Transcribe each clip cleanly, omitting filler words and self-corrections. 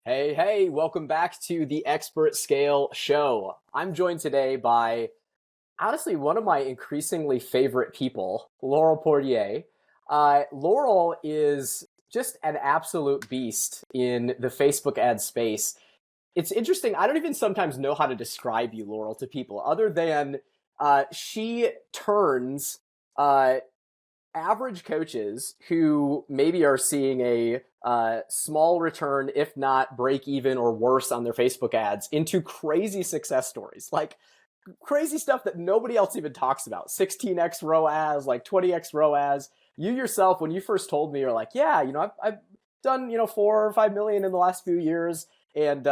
Hey, hey, welcome back to the Expert Scale Show. I'm joined today by, honestly, one of my increasingly favorite people, Laurel Portier. Laurel is just an absolute beast in the Facebook ad space. It's interesting. I don't even sometimes know how to describe you, Laurel, to people, other than she turns uh, average coaches who maybe are seeing a small return, if not break even or worse on their Facebook ads, into crazy success stories. Like crazy stuff that nobody else even talks about. 16x ROAS, like 20x ROAS. You yourself, when you first told me, you're like, yeah, I've done, 4 or 5 million in the last few years. And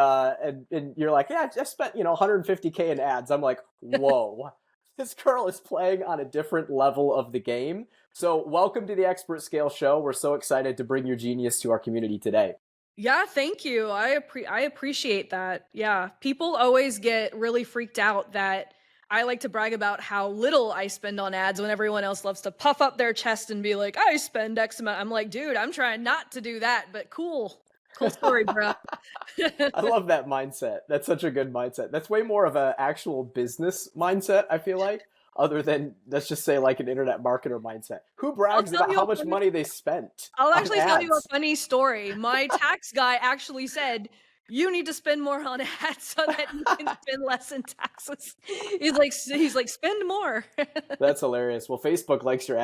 you're like, yeah, I just spent, 150K in ads. I'm like, whoa, this girl is playing on a different level of the game. So welcome to the Expert Scale Show. We're so excited to bring your genius to our community today. Yeah, thank you. I appreciate that. Yeah, people always get really freaked out that I like to brag about how little I spend on ads when everyone else loves to puff up their chest and be like, "I spend X amount." I'm like, "Dude, I'm trying not to do that." But cool. Cool story, bro. I love that mindset. That's such a good mindset. That's way more of an actual business mindset, I feel like, other than, let's just say, like an internet marketer mindset. Who I'll brags tell about you how a much funny money they spent I'll on actually tell you a ads? funny story. My tax guy actually said, "You need to spend more on ads so that you can spend less in taxes." He's like, "Spend more." That's hilarious. Well, Facebook likes your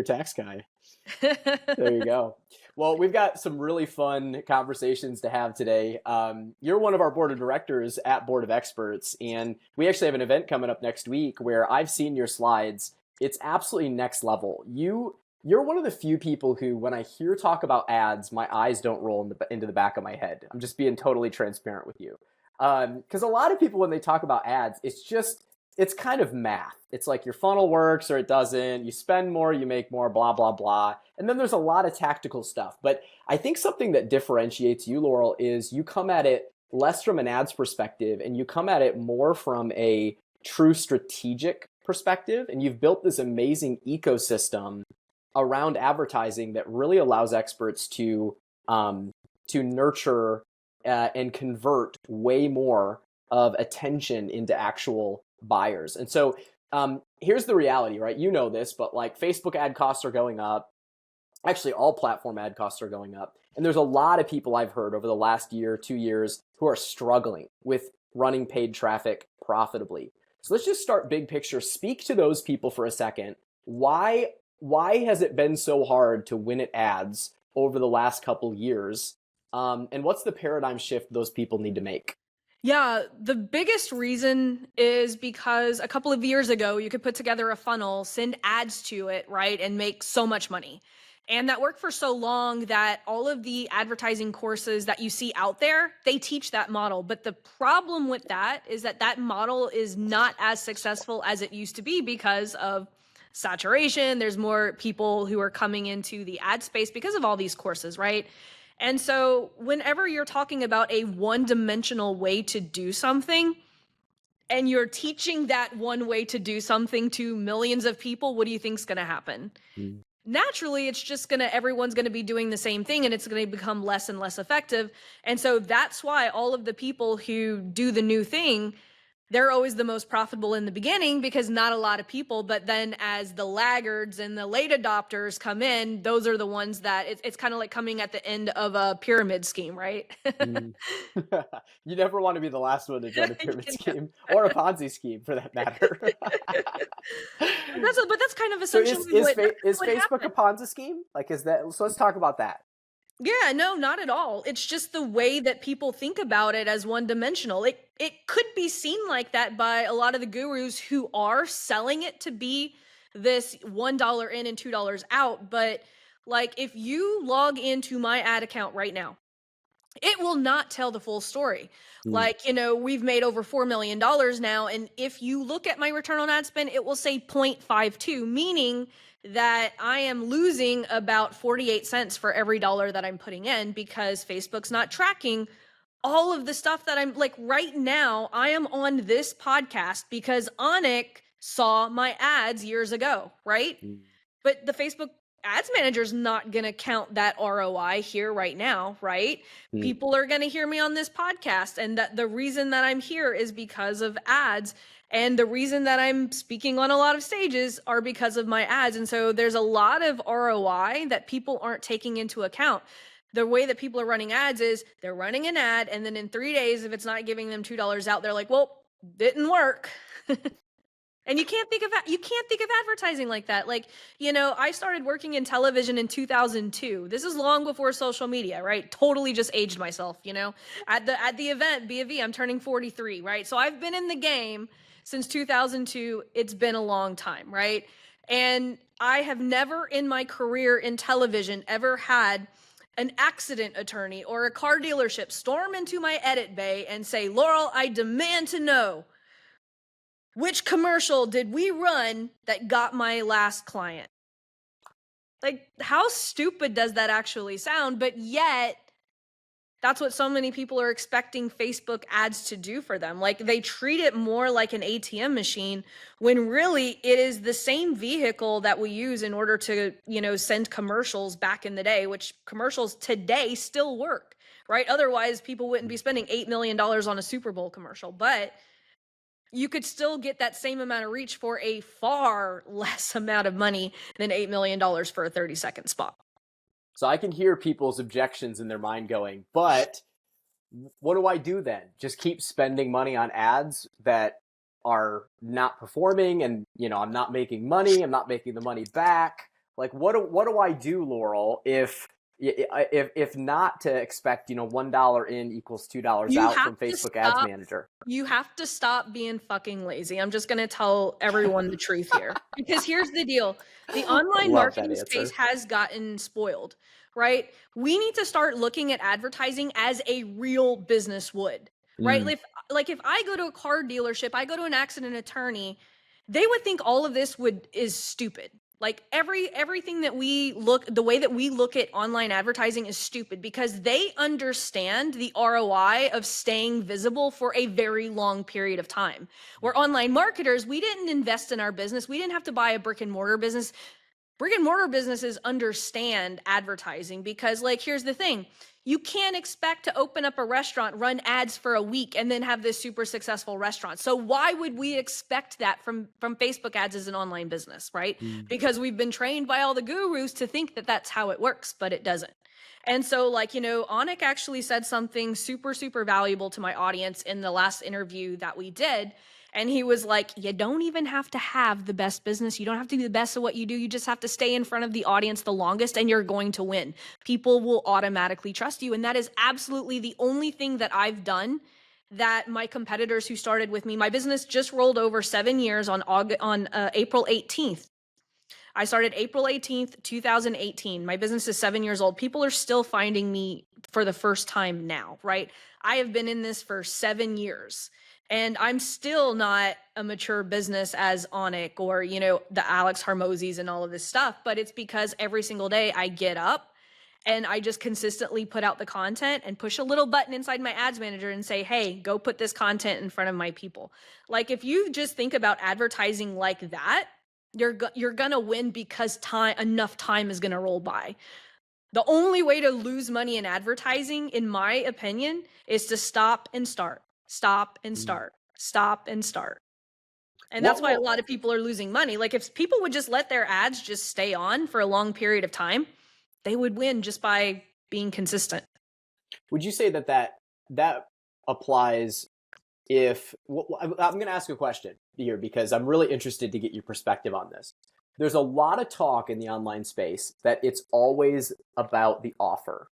tax guy. There you go. Well, we've got some really fun conversations to have today. You're one of our board of directors at Board of Experts, and we actually have an event coming up next week where I've seen your slides. It's absolutely next level. You're one of the few people who, when I hear talk about ads, my eyes don't roll into the back of my head. I'm just being totally transparent with you. Because a lot of people, when they talk about ads, it's kind of math. It's like your funnel works or it doesn't. You spend more, you make more, blah, blah, blah. And then there's a lot of tactical stuff. But I think something that differentiates you, Laurel, is you come at it less from an ads perspective and you come at it more from a true strategic perspective. And you've built this amazing ecosystem around advertising that really allows experts to nurture and convert way more of attention into actual buyers. And so here's the reality, right? You know this, but like Facebook ad costs are going up. Actually, all platform ad costs are going up. And there's a lot of people I've heard over the last year, 2 years, who are struggling with running paid traffic profitably. So let's just start big picture. Speak to those people for a second. Why has it been so hard to win at ads over the last couple years? And what's the paradigm shift those people need to make? Yeah, the biggest reason is because a couple of years ago, you could put together a funnel, send ads to it, right, and make so much money. And that worked for so long that all of the advertising courses that you see out there, they teach that model. But the problem with that is that that model is not as successful as it used to be because of saturation. There's more people who are coming into the ad space because of all these courses, right? And so, whenever you're talking about a one dimensional way to do something, and you're teaching that one way to do something to millions of people, what do you think's going to happen? Mm. Naturally, it's just everyone's going to be doing the same thing and it's going to become less and less effective. And so that's why all of the people who do the new thing, they're always the most profitable in the beginning because not a lot of people, but then as the laggards and the late adopters come in, those are the ones that it's kind of like coming at the end of a pyramid scheme, right? Mm. You never want to be the last one to join a pyramid You know? scheme or a Ponzi scheme for that matter. But that's kind of So essentially is what Facebook a happened. Ponzi scheme? Like is that, so let's talk about that. Yeah, no, not at all. It's just the way that people think about it as one dimensional. It could be seen like that by a lot of the gurus who are selling it to be this $1 in and $2 out, but like if you log into my ad account right now, it will not tell the full story. Mm. Like, we've made over $4 million now. And if you look at my return on ad spend, it will say 0.52, meaning that I am losing about 48 cents for every dollar that I'm putting in because Facebook's not tracking all of the stuff that I'm like right now. I am on this podcast because Onik saw my ads years ago, right? Mm. But the Facebook ads manager's not going to count that ROI here right now, right? Mm. People are going to hear me on this podcast, and that the reason that I'm here is because of ads, and the reason that I'm speaking on a lot of stages are because of my ads. And so there's a lot of ROI that people aren't taking into account. The way that people are running ads is they're running an ad, and then in 3 days, if it's not giving them $2 out, they're like, well, didn't work. And you can't think of advertising like that. Like, I started working in television in 2002. This is long before social media, right? Totally just aged myself, At the event B&V, I'm turning 43, right? So I've been in the game since 2002. It's been a long time, right? And I have never in my career in television ever had an accident attorney or a car dealership storm into my edit bay and say, "Laurel, I demand to know, which commercial did we run that got my last client?" Like, how stupid does that actually sound? But yet, that's what so many people are expecting Facebook ads to do for them. Like, they treat it more like an ATM machine when really it is the same vehicle that we use in order to, send commercials back in the day, which commercials today still work, right? Otherwise, people wouldn't be spending $8 million on a Super Bowl commercial. But you could still get that same amount of reach for a far less amount of money than $8 million for a 30-second spot. So I can hear people's objections in their mind going, but what do I do then? Just keep spending money on ads that are not performing, and I'm not making money. I'm not making the money back. Like, what do I do, Laurel, if not to expect $1 in equals $2 out from Facebook Ads Manager? You have to stop being fucking lazy. I'm just going to tell everyone the truth here, because here's the deal. The online marketing space has gotten spoiled, right? We need to start looking at advertising as a real business would, right? If I go to a car dealership, I go to an accident attorney, they would think all of this is stupid. Like, everything that the way that we look at online advertising is stupid, because they understand the ROI of staying visible for a very long period of time. We're online marketers. We didn't invest in our business. We didn't have to buy a brick and mortar business. Brick and mortar businesses understand advertising, because, like, here's the thing. You can't expect to open up a restaurant, run ads for a week, and then have this super successful restaurant. So why would we expect that from Facebook ads as an online business, right? Because we've been trained by all the gurus to think that that's how it works, but it doesn't. And so, Anik actually said something super, super valuable to my audience in the last interview that we did. And he was like, you don't even have to have the best business. You don't have to be the best at what you do. You just have to stay in front of the audience the longest, and you're going to win. People will automatically trust you. And that is absolutely the only thing that I've done that my competitors who started with me, my business just rolled over 7 years on April 18th. I started April 18th, 2018. My business is 7 years old. People are still finding me for the first time now, right? I have been in this for 7 years. And I'm still not a mature business as Onik or, the Alex Harmozis and all of this stuff. But it's because every single day I get up and I just consistently put out the content and push a little button inside my ads manager and say, hey, go put this content in front of my people. Like, if you just think about advertising like that, you're going to win, because enough time is going to roll by. The only way to lose money in advertising, in my opinion, is to stop and start. Stop and start. Stop and start. And that's why a lot of people are losing money. Like, if people would just let their ads just stay on for a long period of time, they would win just by being consistent. Would you say that applies I'm going to ask a question here, because I'm really interested to get your perspective on this. There's a lot of talk in the online space that it's always about the offer.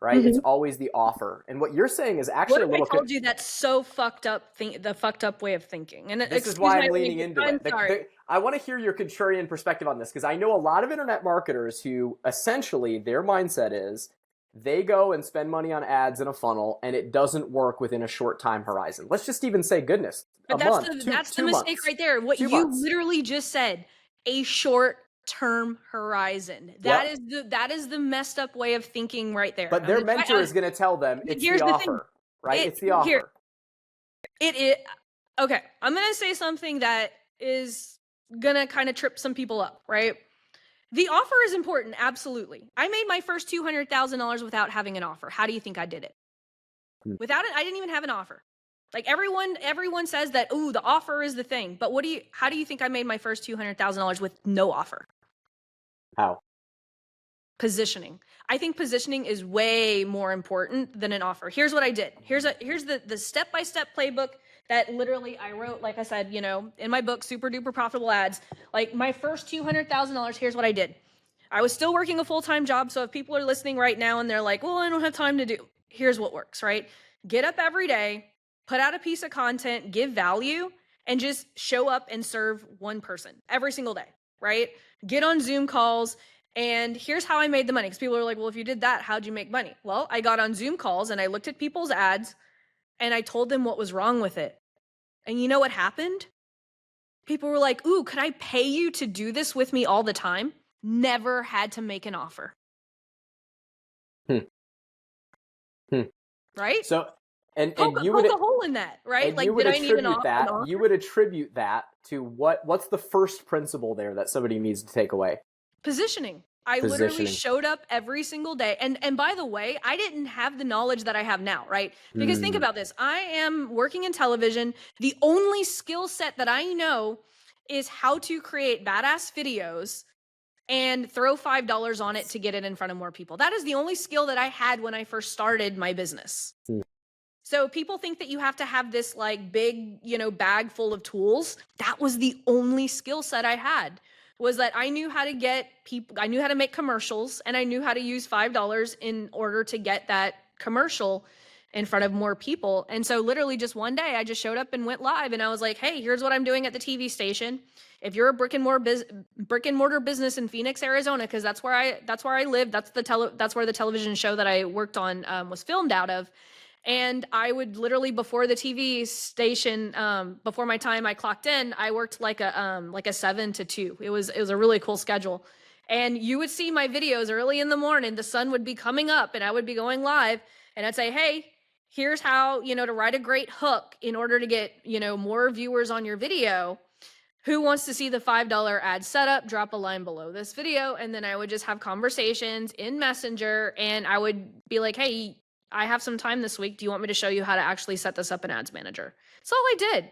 Right? Mm-hmm. It's always the offer. And what you're saying is actually I told you that's so fucked up, the fucked up way of thinking. And this is why I'm leaning into it. I want to hear your contrarian perspective on this, because I know a lot of internet marketers who essentially their mindset is they go and spend money on ads in a funnel and it doesn't work within a short time horizon. Let's just even say, goodness, but that's the mistake right there. What you literally just said, a short term horizon. That is the messed up way of thinking right there. But their mentor is going to tell them it's the offer, right? It's the offer. Okay, I'm going to say something that is going to kind of trip some people up, right? The offer is important, absolutely. I made my first $200,000 without having an offer. How do you think I did it? Hmm. Without it, I didn't even have an offer. Like everyone says that, "Ooh, the offer is the thing." But how do you think I made my first $200,000 with no offer? How? Positioning. I think positioning is way more important than an offer. Here's what I did. Here's the step-by-step playbook that literally I wrote, like I said, in my book, Super Duper Profitable Ads. Like my first $200,000, here's what I did. I was still working a full-time job, so if people are listening right now and they're like, "Well, I don't have time to do." Here's what works, right? Get up every day, put out a piece of content, give value, and just show up and serve one person every single day, right? Get on Zoom calls. And here's how I made the money. Because people are like, "Well, if you did that, how'd you make money?" Well, I got on Zoom calls and I looked at people's ads and I told them what was wrong with it. And you know what happened? People were like, "Ooh, could I pay you to do this with me all the time?" Never had to make an offer. Hmm. Hmm. Right? So, and you Poke would a hole in that, right? and you Like, would did I need an attribute that offer? you would attribute that to what's the first principle there that somebody needs to take away? Positioning. I literally Positioning. showed up every single day. And by the way, I didn't have the knowledge that I have now, right? Because think about this. I am working in television. The only skill set that I know is how to create badass videos and throw $5 on it to get it in front of more people. That is the only skill that I had when I first started my business. So people think that you have to have this like big, bag full of tools. That was the only skill set I had, was that I knew how to get people, I knew how to make commercials, and I knew how to use $5 in order to get that commercial in front of more people. And so literally just one day I just showed up and went live and I was like, "Hey, here's what I'm doing at the TV station. If you're a brick and mortar business in Phoenix, Arizona, because that's where I live. That's where the television show that I worked on was filmed out of." And I would literally, before the TV station, before my time I clocked in, I worked like a 7 to 2. It was a really cool schedule. And you would see my videos early in the morning. The sun would be coming up and I would be going live and I'd say, "Hey, here's how, to write a great hook in order to get, more viewers on your video. Who wants to see the $5 ad setup? Drop a line below this video." And then I would just have conversations in Messenger and I would be like, "Hey, I have some time this week. Do you want me to show you how to actually set this up in Ads Manager?" That's all I did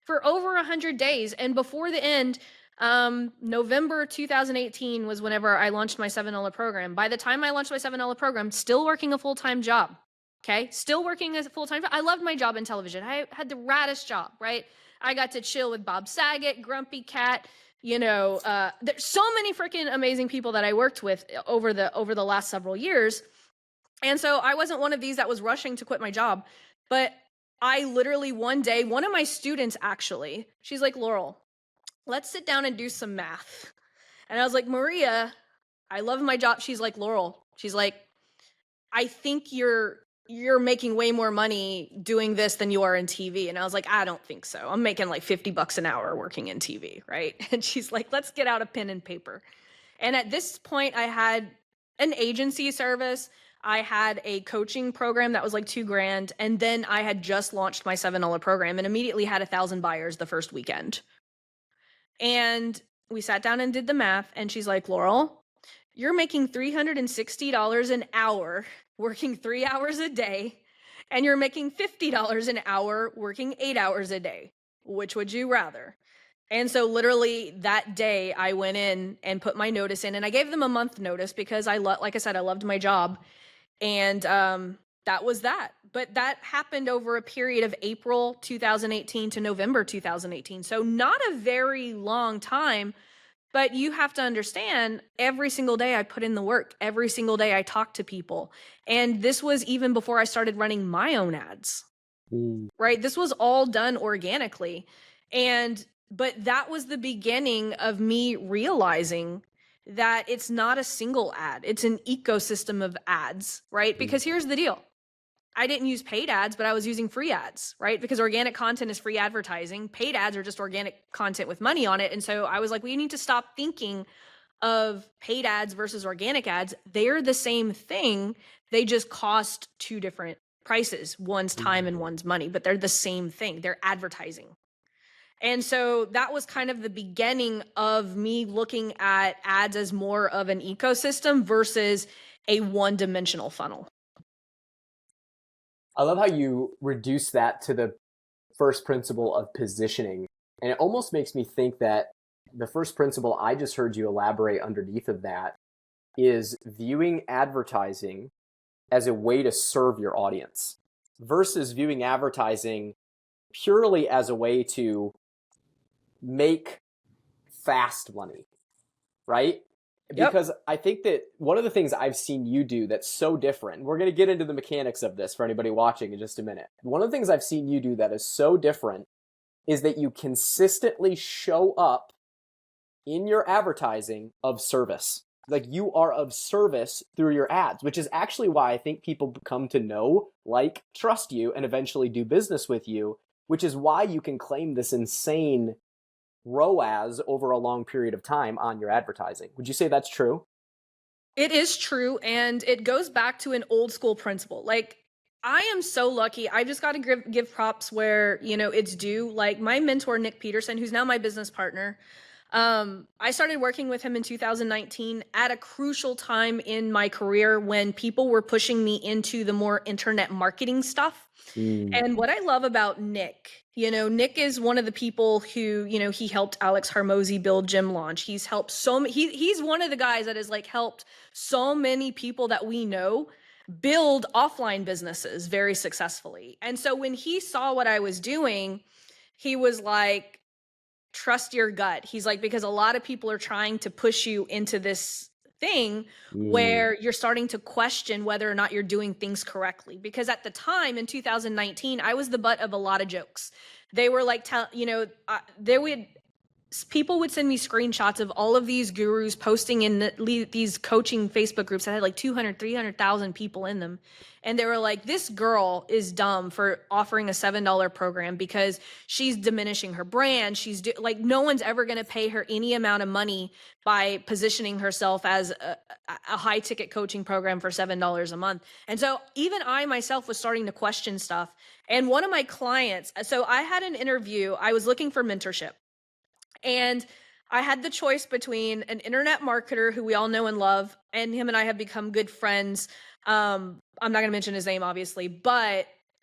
for over 100 days. And before the end, November 2018 was whenever I launched my $7 program. By the time I launched my $7 program, still working a full-time job. Okay. Still working as a full-time job. I loved my job in television. I had the raddest job, right? I got to chill with Bob Saget, Grumpy Cat. There's so many freaking amazing people that I worked with over the last several years. And so I wasn't one of these that was rushing to quit my job, but I literally one day, one of my students actually, she's like, "Laurel, let's sit down and do some math." And I was like, "Maria, I love my job." She's like, "Laurel," she's like, "I think you're making way more money doing this than you are in TV." And I was like, "I don't think so. I'm making like $50 an hour working in TV." Right. And she's like, "Let's get out a pen and paper." And at this point I had an agency service. I had a coaching program that was like $2,000. And then I had just launched my $7 program and immediately had 1,000 buyers the first weekend. And we sat down and did the math. And she's like, "Laurel, you're making $360 an hour working 3 hours a day. And you're making $50 an hour working 8 hours a day. Which would you rather?" And so literally that day I went in and put my notice in, and I gave them a month notice because like I said, I loved my job. And that was that. But that happened over a period of April 2018 to November 2018. So not a very long time, but you have to understand every single day I put in the work. Every single day I talked to people. And this was even before I started running my own ads, right? This was all done organically. But that was the beginning of me realizing that it's not a single ad. It's an ecosystem of ads, right? Because here's the deal. I didn't use paid ads, but I was using free ads, right? Because organic content is free advertising. Paid ads are just organic content with money on it. And so I was like, "We need to stop thinking of paid ads versus organic ads. They're the same thing. They just cost two different prices. One's time and one's money, but they're the same thing. They're advertising." And so that was kind of the beginning of me looking at ads as more of an ecosystem versus a one-dimensional funnel. I love how you reduce that to the first principle of positioning. And it almost makes me think that the first principle I just heard you elaborate underneath of that is viewing advertising as a way to serve your audience versus viewing advertising purely as a way to make fast money, right? Yep. Because I think that one of the things I've seen you do that's so different, we're going to get into the mechanics of this for anybody watching in just a minute. One of the things I've seen you do that is so different is that you consistently show up in your advertising of service. Like you are of service through your ads, which is actually why I think people come to know, like, trust you, and eventually do business with you, which is why you can claim this insane ROAS over a long period of time on your advertising. Would you say that's true? It is true, and it goes back to an old school principle. Like, I am so lucky. I just got to give props where, it's due. Like my mentor, Nick Peterson, who's now my business partner. I started working with him in 2019 at a crucial time in my career when people were pushing me into the more internet marketing stuff. Mm. And what I love about Nick, Nick is one of the people who, he helped Alex Harmozy build Gym Launch. He's helped he's one of the guys that has like helped so many people that we know build offline businesses very successfully. And so when he saw what I was doing, he was like, trust your gut. He's like, because a lot of people are trying to push you into this thing Mm. where you're starting to question whether or not you're doing things correctly. Because at the time in 2019, I was the butt of a lot of jokes. They were like, people would send me screenshots of all of these gurus posting in these coaching Facebook groups that had like 200, 300,000 people in them. And they were like, this girl is dumb for offering a $7 program because she's diminishing her brand. Like, no one's ever going to pay her any amount of money by positioning herself as a high ticket coaching program for $7 a month. And so even I myself was starting to question stuff. And one of my clients, so I had an interview, I was looking for mentorship. And I had the choice between an internet marketer who we all know and love, and him and I have become good friends. I'm not going to mention his name, obviously,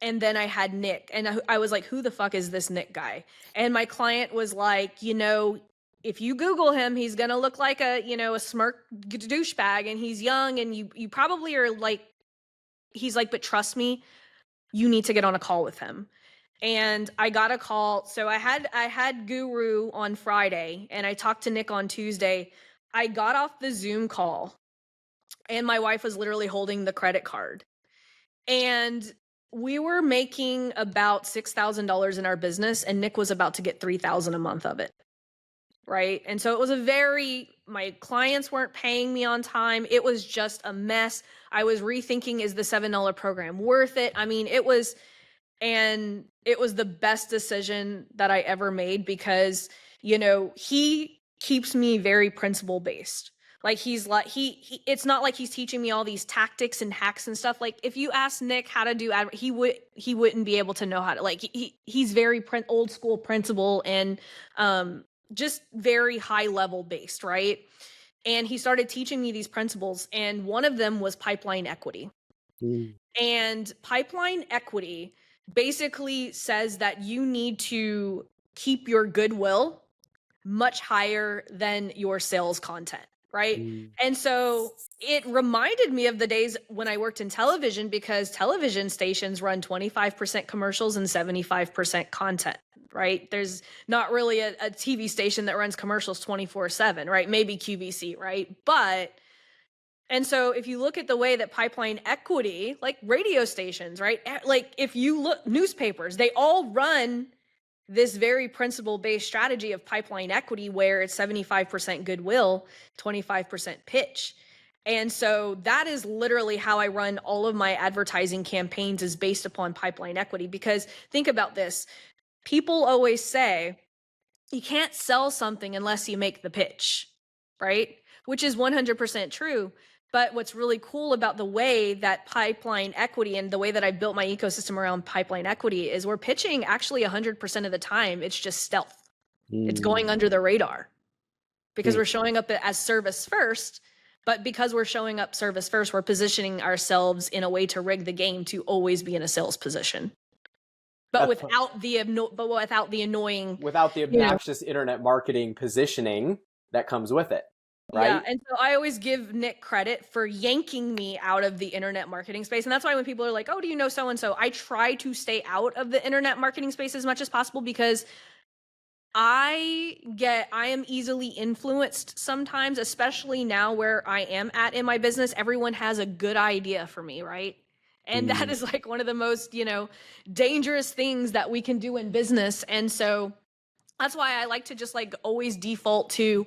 and then I had Nick, and I was like, who the fuck is this Nick guy? And my client was like, if you Google him, he's going to look like a smirk douchebag, and he's young, and you probably are like, he's like, but trust me, you need to get on a call with him. And I got a call. So I had Guru on Friday and I talked to Nick on Tuesday. I got off the Zoom call and my wife was literally holding the credit card. And we were making about $6,000 in our business and Nick was about to get $3,000 a month of it. Right? And so it was my clients weren't paying me on time. It was just a mess. I was rethinking, is the $7 program worth it? I mean, it was the best decision that I ever made because, he keeps me very principle based. Like he's like, it's not like he's teaching me all these tactics and hacks and stuff. Like if you ask Nick how to do he wouldn't be able to know how to, like, he's very old school principle and, just very high level based. Right. And he started teaching me these principles. And one of them was pipeline equity. Mm. And pipeline equity basically says that you need to keep your goodwill much higher than your sales content, right? Mm. And so it reminded me of the days when I worked in television because television stations run 25% commercials and 75% content, right? There's not really a TV station that runs commercials 24/7, right? Maybe QVC, right? And so if you look at the way that pipeline equity, like radio stations, right? Like if you look, newspapers, they all run this very principle-based strategy of pipeline equity where it's 75% goodwill, 25% pitch. And so that is literally how I run all of my advertising campaigns, is based upon pipeline equity. Because think about this. People always say you can't sell something unless you make the pitch, right? Which is 100% true. But what's really cool about the way that pipeline equity and the way that I built my ecosystem around pipeline equity is we're pitching actually 100% of the time. It's just stealth. It's going under the radar because Mm. we're showing up as service first. But because we're showing up service first, we're positioning ourselves in a way to rig the game to always be in a sales position, but That's without the annoying, without the you know. obnoxious internet marketing positioning that comes with it, Yeah, right? and so I always give Nick credit for yanking me out of the internet marketing space, and that's why when people are like, "Oh, do you know so and so?" I try to stay out of the internet marketing space as much as possible because I am easily influenced sometimes, especially now where I am at in my business. Everyone has a good idea for me, right? And that Mm. is like one of the most, dangerous things that we can do in business. And so that's why I like to just like always default to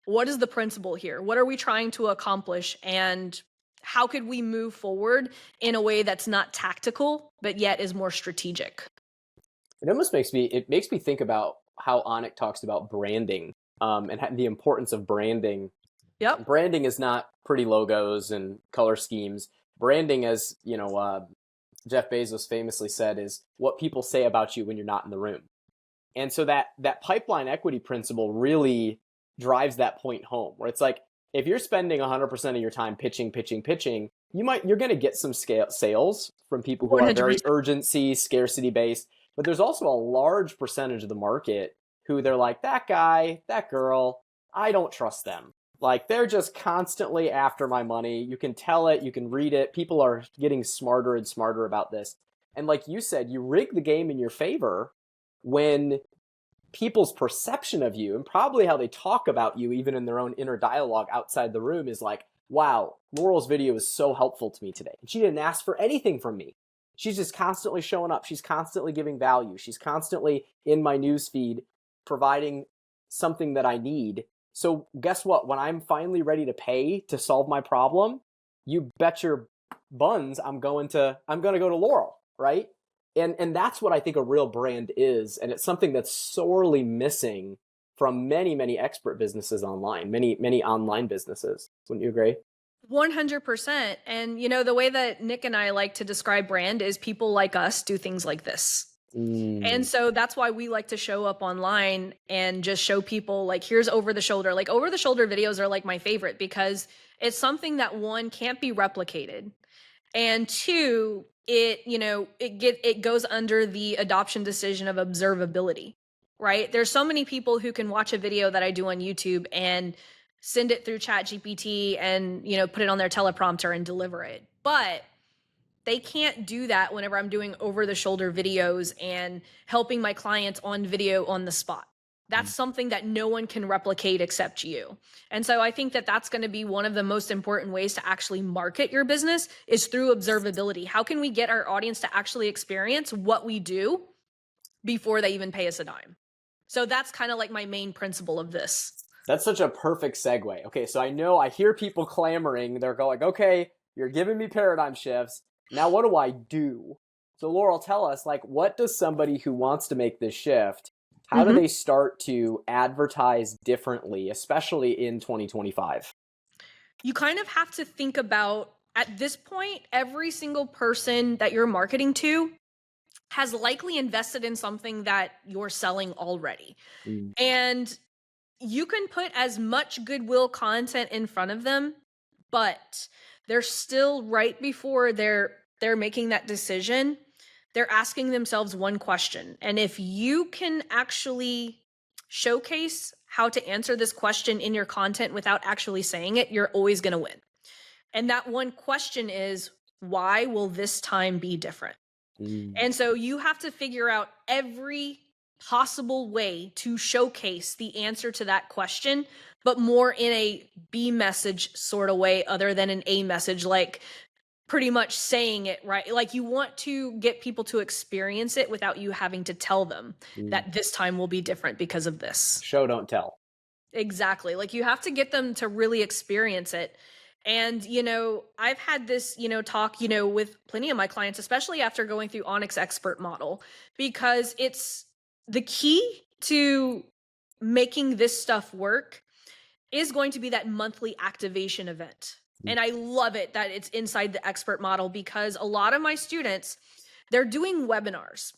what is the principle here? What are we trying to accomplish? And how could we move forward in a way that's not tactical, but yet is more strategic? It makes me think about how Onik talks about branding, and the importance of branding. Yep. Branding is not pretty logos and color schemes. Branding, as Jeff Bezos famously said, is what people say about you when you're not in the room. And so that pipeline equity principle really drives that point home, where it's like, if you're spending 100% of your time pitching, you're going to get some sales from people who are very 100%. urgency, scarcity based. But there's also a large percentage of the market who they're like, that guy, that girl, I don't trust them. Like, they're just constantly after my money. You can tell it, you can read it. People are getting smarter and smarter about this. And like you said, you rig the game in your favor when people's perception of you and probably how they talk about you, even in their own inner dialogue outside the room, is like, wow, Laurel's video is so helpful to me today. And she didn't ask for anything from me. She's just constantly showing up. She's constantly giving value. She's constantly in my news feed providing something that I need. So guess what? When I'm finally ready to pay to solve my problem, you bet your buns I'm going to go to Laurel, right? And that's what I think a real brand is, and it's something that's sorely missing from many expert businesses online, many online businesses. Wouldn't you agree? 100%. And the way that Nick and I like to describe brand is people like us do things like this. And Mm. so that's why we like to show up online and just show people like, here's over the shoulder. Like over the shoulder videos are like my favorite because it's something that one can't be replicated. And two, it goes under the adoption decision of observability, right? There's so many people who can watch a video that I do on YouTube and send it through Chat GPT and put it on their teleprompter and deliver it. But they can't do that whenever I'm doing over the shoulder videos and helping my clients on video on the spot. That's something that no one can replicate except you. And so I think that that's going to be one of the most important ways to actually market your business is through observability. How can we get our audience to actually experience what we do before they even pay us a dime? So that's kind of like my main principle of this. That's such a perfect segue. Okay, so I hear people clamoring. They're going, okay, you're giving me paradigm shifts. Now what do I do? So Laurel, tell us, like, what does somebody who wants to make this shift, how do they start to advertise differently, especially in 2025? You kind of have to think about, at this point, every single person that you're marketing to has likely invested in something that you're selling already. Mm. And you can put as much goodwill content in front of them, but they're still right before they're making that decision. They're asking themselves one question. And if you can actually showcase how to answer this question in your content without actually saying it, you're always going to win. And that one question is, why will this time be different? And so you have to figure out every possible way to showcase the answer to that question, but more in a B message sort of way other than an A message, like pretty much saying it right. Like you want to get people to experience it without you having to tell them that this time will be different because of this. Show, don't tell. Exactly. Like you have to get them to really experience it. And, I've had this, talk, with plenty of my clients, especially after going through Onyx Expert Model, because it's the key to making this stuff work is going to be that monthly activation event. And I love it that it's inside the expert model because a lot of my students, they're doing webinars,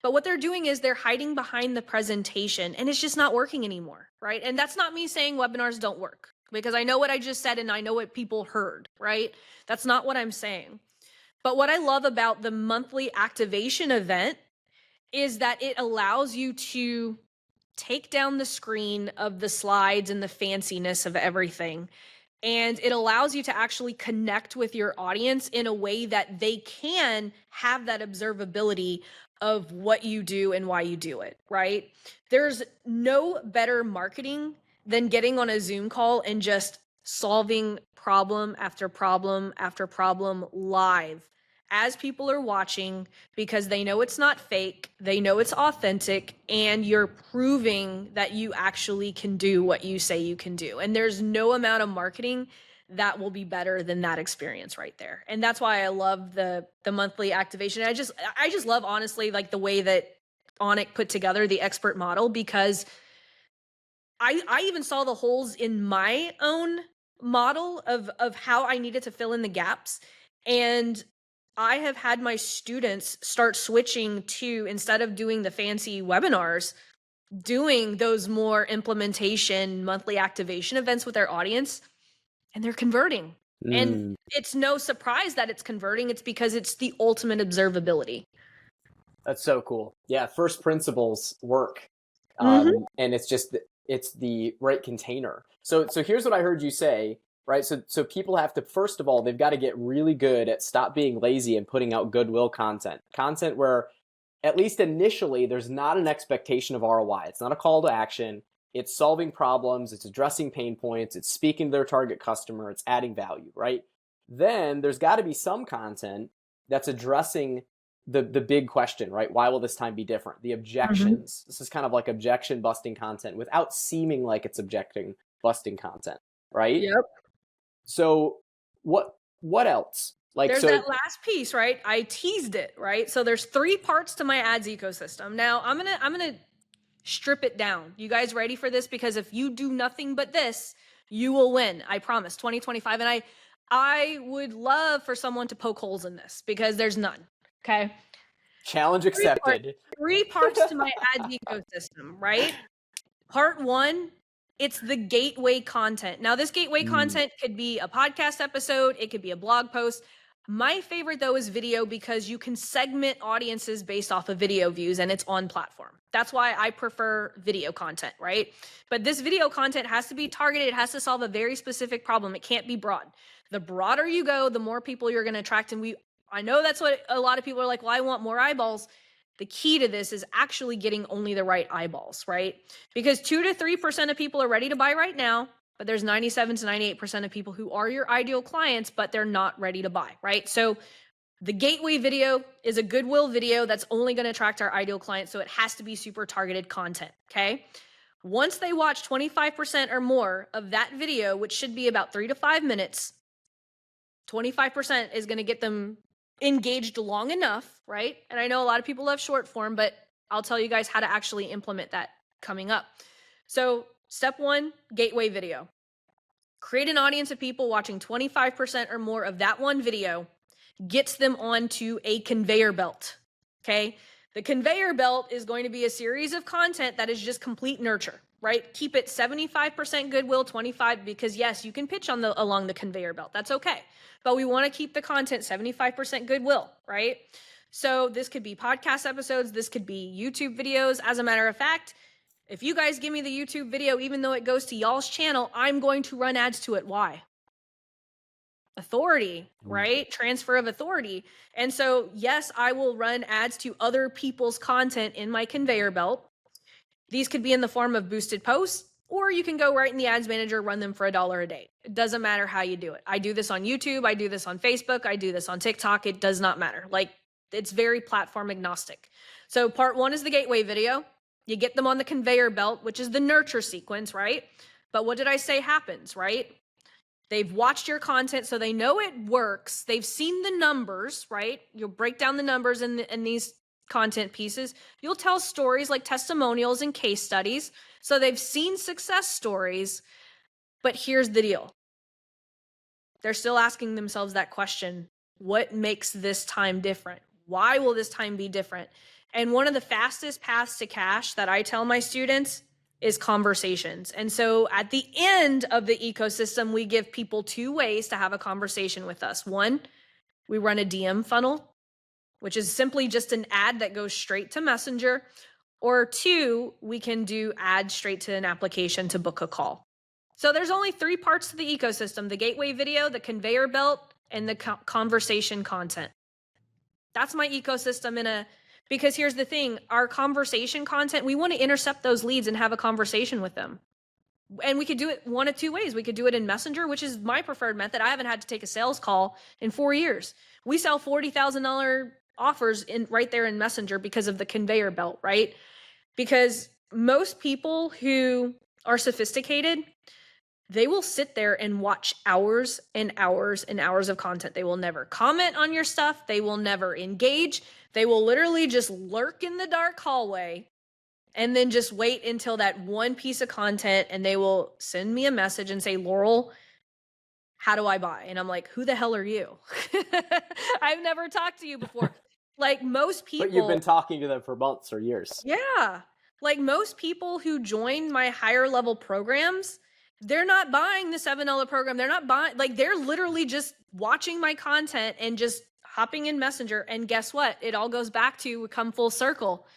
But what they're doing is they're hiding behind the presentation, and it's just not working anymore, right? And that's not me saying webinars don't work, because I know what I just said and I know what people heard, right? That's not what I'm saying. But what I love about the monthly activation event is that it allows you to take down the screen of the slides and the fanciness of everything. And it allows you to actually connect with your audience in a way that they can have that observability of what you do and why you do it, right? There's no better marketing than getting on a Zoom call and just solving problem after problem after problem live as people are watching, because they know it's not fake, they know it's authentic, and you're proving that you actually can do what you say you can do. And there's no amount of marketing that will be better than that experience right there. And that's why I love the monthly activation. I just love, honestly, like the way that Onic put together the expert model, because I even saw the holes in my own model of how I needed to fill in the gaps. And I have had my students start switching to, instead of doing the fancy webinars, doing those more implementation monthly activation events with their audience, and they're converting. And Mm, it's no surprise that it's converting. It's because it's the ultimate observability. that's so cool. Yeah, first principles work. Mm-hmm. And it's the right container. So here's what I heard you say, right? So people have to, first of all, they've got to get really good at stop being lazy and putting out goodwill content where at least initially there's not an expectation of ROI. It's not a call to action. It's solving problems, it's addressing pain points, it's speaking to their target customer, it's adding value, right? Then there's got to be some content that's addressing the big question, right? Why will this time be different? The Mm-hmm. objections. This is kind of like objection busting content without seeming like it's objecting busting content, right? Yep. So what else? Like There's so that last piece, right? I teased it, right? So there's 3 parts to my ads ecosystem. Now I'm gonna strip it down. You guys ready for this? Because if you do nothing but this, you will win. I promise. 2025. And I would love for someone to poke holes in this, because there's none. Okay. challenge 3 parts. accepted. 3 parts to my ads ecosystem, right? Part 1, it's the gateway content. Now, this gateway Mm, content could be a podcast episode, it could be a blog post. My favorite, though, is video, because you can segment audiences based off of video views, and it's on platform. That's why I prefer video content, right? But this video content has to be targeted. It has to solve a very specific problem. It can't be broad. The broader you go, the more people you're going to attract. And I know that's what a lot of people are like, well, I want more eyeballs. The key to this is actually getting only the right eyeballs, right? Because 2 to 3% of people are ready to buy right now, but there's 97 to 98% of people who are your ideal clients, but they're not ready to buy, right? So the gateway video is a goodwill video that's only going to attract our ideal clients. So it has to be super targeted content, okay? Once they watch 25% or more of that video, which should be about 3 to 5 minutes, 25% is going to get them engaged long enough, right? And I know a lot of people love short form, but I'll tell you guys how to actually implement that coming up. So, step 1, gateway video. Create an audience of people watching 25% or more of that one video, gets them onto a conveyor belt. Okay? The conveyor belt is going to be a series of content that is just complete nurture, right? Keep it 75% goodwill, 25, because yes, you can pitch along the conveyor belt. That's okay. But we want to keep the content 75% goodwill, right? So this could be podcast episodes, this could be YouTube videos. As a matter of fact, if you guys give me the YouTube video, even though it goes to y'all's channel, I'm going to run ads to it. Why? Authority, right? Transfer of authority. And so, yes, I will run ads to other people's content in my conveyor belt. These could be in the form of boosted posts, or you can go right in the ads manager, run them for $1 a day. It doesn't matter how you do it. I do this on YouTube, I do this on Facebook, I do this on TikTok. It does not matter. Like, it's very platform agnostic. So part 1 is the gateway video. You get them on the conveyor belt, which is the nurture sequence, right? But what did I say happens, right? They've watched your content, so they know it works. They've seen the numbers, right? You'll break down the numbers in these content pieces. You'll tell stories like testimonials and case studies. So they've seen success stories. But here's the deal. They're still asking themselves that question. What makes this time different? Why will this time be different? And one of the fastest paths to cash that I tell my students is conversations. And so at the end of the ecosystem, we give people 2 ways to have a conversation with us. One, we run a DM funnel, which is simply just an ad that goes straight to Messenger. Or 2, we can do ads straight to an application to book a call. So there's only 3 parts to the ecosystem: the gateway video, the conveyor belt, and the conversation content. That's my ecosystem because here's the thing, our conversation content, we want to intercept those leads and have a conversation with them. And we could do it one of 2 ways. We could do it in Messenger, which is my preferred method. I haven't had to take a sales call in 4 years. We sell $40,000 offers right there in Messenger because of the conveyor belt, right? Because most people who are sophisticated, they will sit there and watch hours and hours and hours of content. They will never comment on your stuff. They will never engage. They will literally just lurk in the dark hallway and then just wait until that one piece of content, and they will send me a message and say, Laurel, how do I buy? And I'm like, who the hell are you? I've never talked to you before. Like most people. But you've been talking to them for months or years. Yeah. Like most people who join my higher level programs, they're not buying the $7 program. They're not buying, like they're literally just watching my content and just hopping in Messenger. And guess what? It all goes back to, we come full circle.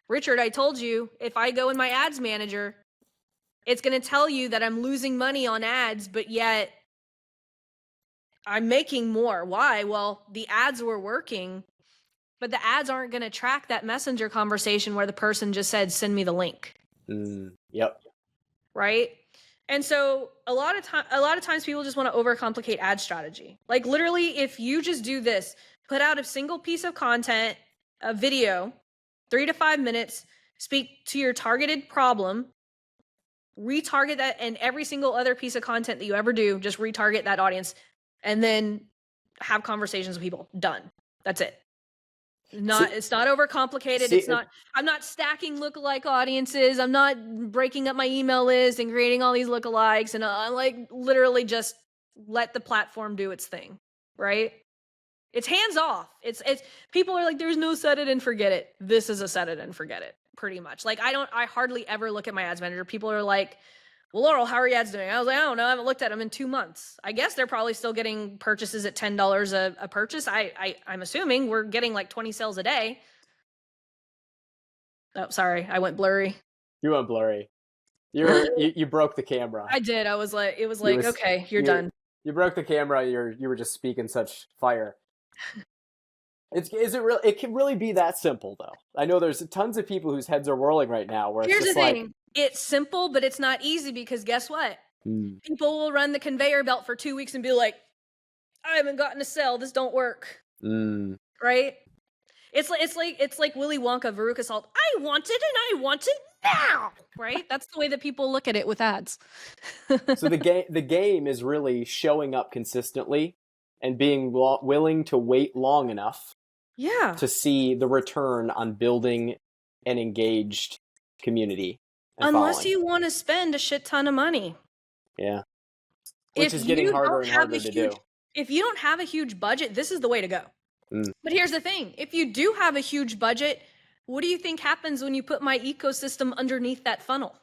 Richard, I told you, if I go in my ads manager, it's going to tell you that I'm losing money on ads, but yet I'm making more. Why? Well, the ads were working, but the ads aren't going to track that Messenger conversation where the person just said, send me the link. Yep. Right? And so a lot of times people just want to overcomplicate ad strategy. Like literally, if you just do this, put out a single piece of content, a video, 3 to 5 minutes, speak to your targeted problem, retarget that, and every single other piece of content that you ever do, just retarget that audience, and then have conversations with people. Done. That's it. It's not overcomplicated. I'm not stacking lookalike audiences. I'm not breaking up my email list and creating all these lookalikes. And I'm like literally just let the platform do its thing, right? It's hands off. It's people are like, there's no set it and forget it. This is a set it and forget it, pretty much. Like I hardly ever look at my ads manager. People are like, well, Laurel, how are your ads doing? I was like, I don't know. I haven't looked at them in 2 months. I guess they're probably still getting purchases at $10 a purchase. I'm assuming we're getting like 20 sales a day. Oh, sorry. I went blurry. You went blurry. You broke the camera. I did. It was like, okay, you're done. You broke the camera. You were just speaking such fire. It can really be that simple though. I know there's tons of people whose heads are whirling right now where Here's it's just the thing. It's simple, but it's not easy because guess what? People will run the conveyor belt for 2 weeks and be like, I haven't gotten a sale. This don't work. Right? It's like Willy Wonka, Veruca Salt. I want it and I want it now. Right? That's the way that people look at it with ads. So the game is really showing up consistently and being willing to wait long enough to see the return on building an engaged community. Unless you want to spend a shit ton of money. Yeah. Which is getting harder and harder to do. If you don't have a huge budget, this is the way to go. But here's the thing. If you do have a huge budget, what do you think happens when you put my ecosystem underneath that funnel?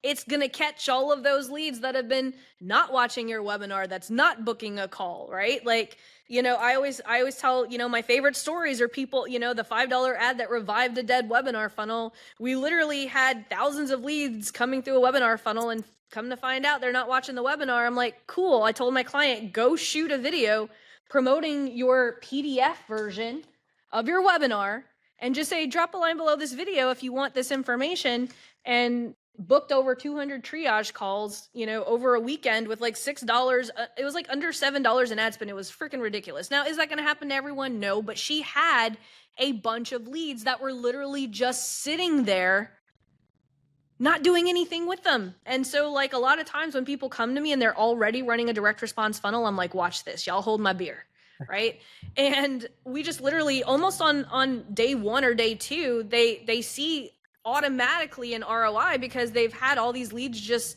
It's going to catch all of those leads that have been not watching your webinar, that's not booking a call, right? Like, I always tell, my favorite stories are people, the $5 ad that revived a dead webinar funnel. We literally had thousands of leads coming through a webinar funnel, and come to find out they're not watching the webinar. I'm like, cool. I told my client, go shoot a video promoting your PDF version of your webinar and just say, drop a line below this video if you want this information, and booked over 200 triage calls, over a weekend with like $6. It was like under $7 in ad spend. It was freaking ridiculous. Now, is that going to happen to everyone? No, but she had a bunch of leads that were literally just sitting there, not doing anything with them. And so like a lot of times when people come to me and they're already running a direct response funnel, I'm like, watch this, y'all hold my beer. Right. And we just literally almost on day 1 or day 2, they see automatically an ROI because they've had all these leads just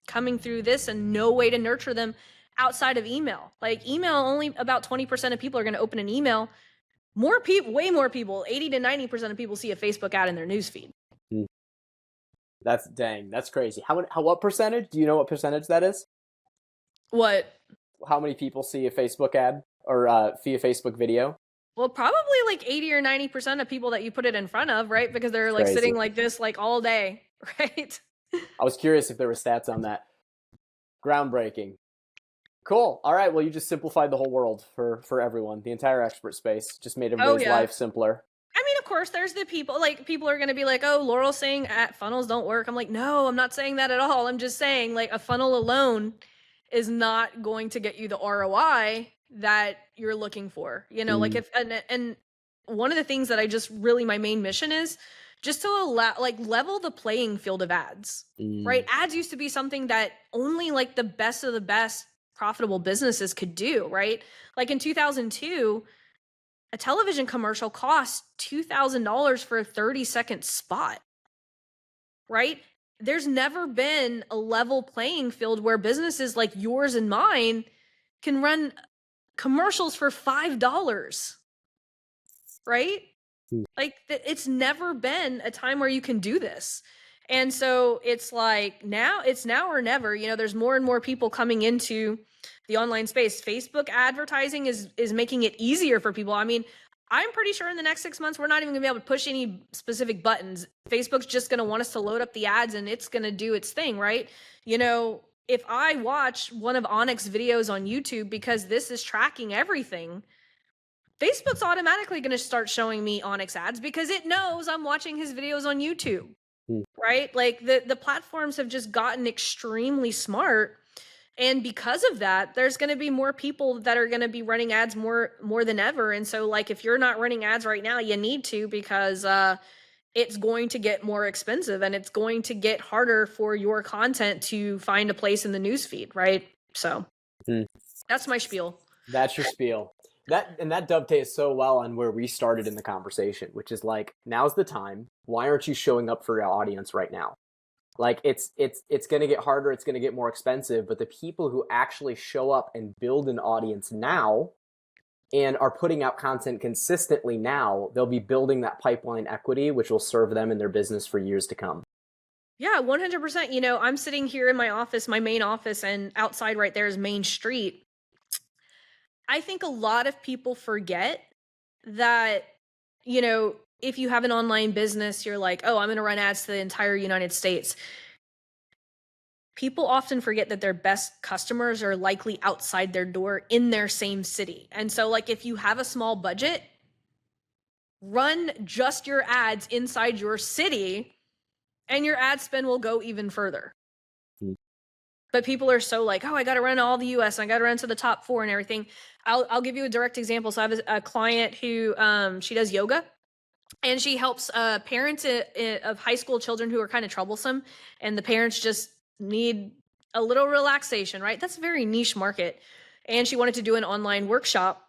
coming through this and no way to nurture them outside of email. Like email, only about 20% of people are going to open an email. way more people, 80 to 90% of people see a Facebook ad in their newsfeed. That's crazy. What percentage? Do you know what percentage that is? What? How many people see a Facebook ad or see a Facebook video? Well, probably like 80 or 90% of people that you put it in front of, right? Because they're like Crazy. sitting like this like all day, right? I was curious if there were stats on that. Groundbreaking. Cool. All right. Well, you just simplified the whole world for everyone. The entire expert space just made everybody's life simpler. I mean, of course, there's the people are going to be like, oh, Laurel's saying funnels don't work. I'm like, no, I'm not saying that at all. I'm just saying like a funnel alone is not going to get you the ROI that you're looking for. You know, like and one of the things that I just really, my main mission is just to level the playing field of ads, right? Ads used to be something that only like the best of the best profitable businesses could do, right? Like in 2002, a television commercial cost $2,000 for a 30-second spot, right? There's never been a level playing field where businesses like yours and mine can run commercials for $5, right? Like it's never been a time where you can do this. And so it's like it's now or never. You know, there's more and more people coming into the online space. Facebook advertising is making it easier for people. I mean, I'm pretty sure in the next 6 months, we're not even gonna be able to push any specific buttons. Facebook's just gonna want us to load up the ads and it's gonna do its thing, right? You know, if I watch one of Onyx videos on YouTube, because this is tracking everything, Facebook's automatically going to start showing me Onyx ads because it knows I'm watching his videos on YouTube, right? Like the platforms have just gotten extremely smart. And because of that, there's going to be more people that are going to be running ads more than ever. And so like, if you're not running ads right now, you need to, because it's going to get more expensive and it's going to get harder for your content to find a place in the newsfeed, right? So that's my spiel. That's your spiel. That dovetails so well on where we started in the conversation, which is like, now's the time. Why aren't you showing up for your audience right now? Like it's going to get harder. It's going to get more expensive. But the people who actually show up and build an audience now and are putting out content consistently now, they'll be building that pipeline equity, which will serve them in their business for years to come. Yeah, 100%. You know, I'm sitting here in my office, my main office, and outside right there is Main Street. I think a lot of people forget that, you know, if you have an online business, you're like, oh, I'm going to run ads to the entire United States. People often forget that their best customers are likely outside their door in their same city. And so like, if you have a small budget, run just your ads inside your city and your ad spend will go even further. But people are so like, oh, I got to run all the US and I got to run to the top 4 and everything. I'll give you a direct example. So I have a client who she does yoga, and she helps parents of high school children who are kind of troublesome, and the parents just need a little relaxation, right? That's a very niche market. And she wanted to do an online workshop.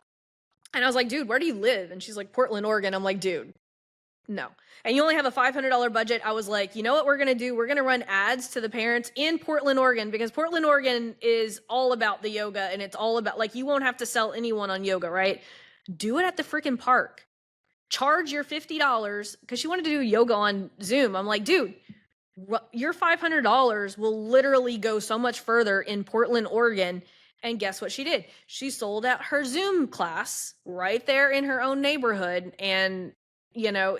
And I was like, dude, where do you live? And she's like, Portland, Oregon. I'm like, dude, no. And you only have a $500 budget. I was like, you know what we're going to do? We're going to run ads to the parents in Portland, Oregon, because Portland, Oregon is all about the yoga, and it's all about, like, you won't have to sell anyone on yoga, right? Do it at the freaking park. Charge your $50, because she wanted to do yoga on Zoom. I'm like, dude, your $500 will literally go so much further in Portland, Oregon. And guess what she did? She sold out her Zoom class right there in her own neighborhood. And you know,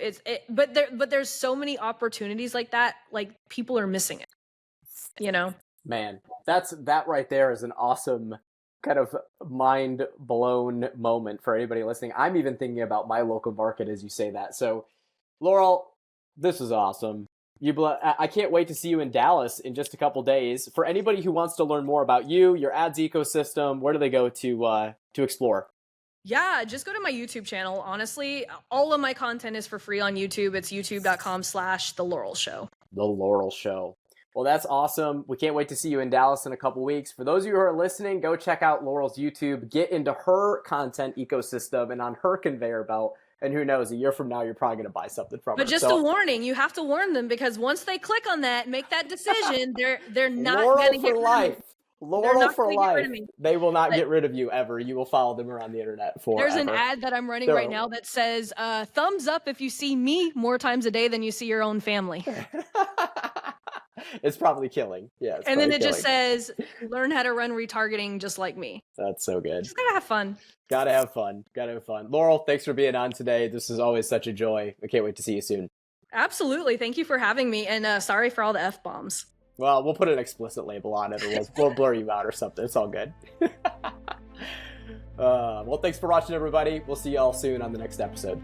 but there's so many opportunities like that. Like, people are missing it, you know? Man, that right there is an awesome kind of mind blown moment for anybody listening. I'm even thinking about my local market as you say that. So Laurel, this is awesome. I can't wait to see you in Dallas in just a couple days. For anybody who wants to learn more about you, your ads ecosystem, where do they go to explore? Yeah, just go to my YouTube channel. Honestly, all of my content is for free on YouTube. It's youtube.com/The Laurel Show. The Laurel Show. Well, that's awesome. We can't wait to see you in Dallas in a couple weeks. For those of you who are listening, go check out Laurel's YouTube. Get into her content ecosystem and on her conveyor belt. And who knows, a year from now, you're probably going to buy something from her. But just a warning, you have to warn them, because once they click on that, make that decision, they're not Laurel going to for get life. They're Laurel not for going to get rid life. of me. They will not But get rid of you ever. You will follow them around the internet forever. there's an ad that I'm running right now that says, thumbs up if you see me more times a day than you see your own family. It's probably killing. Yeah. And then it just says, learn how to run retargeting just like me. That's so good. Just gotta have fun. Gotta have fun. Gotta have fun. Laurel, thanks for being on today. This is always such a joy. I can't wait to see you soon. Absolutely. Thank you for having me. And sorry for all the F-bombs. Well, we'll put an explicit label on it, or we'll blur you out or something. It's all good. Well, thanks for watching, everybody. We'll see you all soon on the next episode.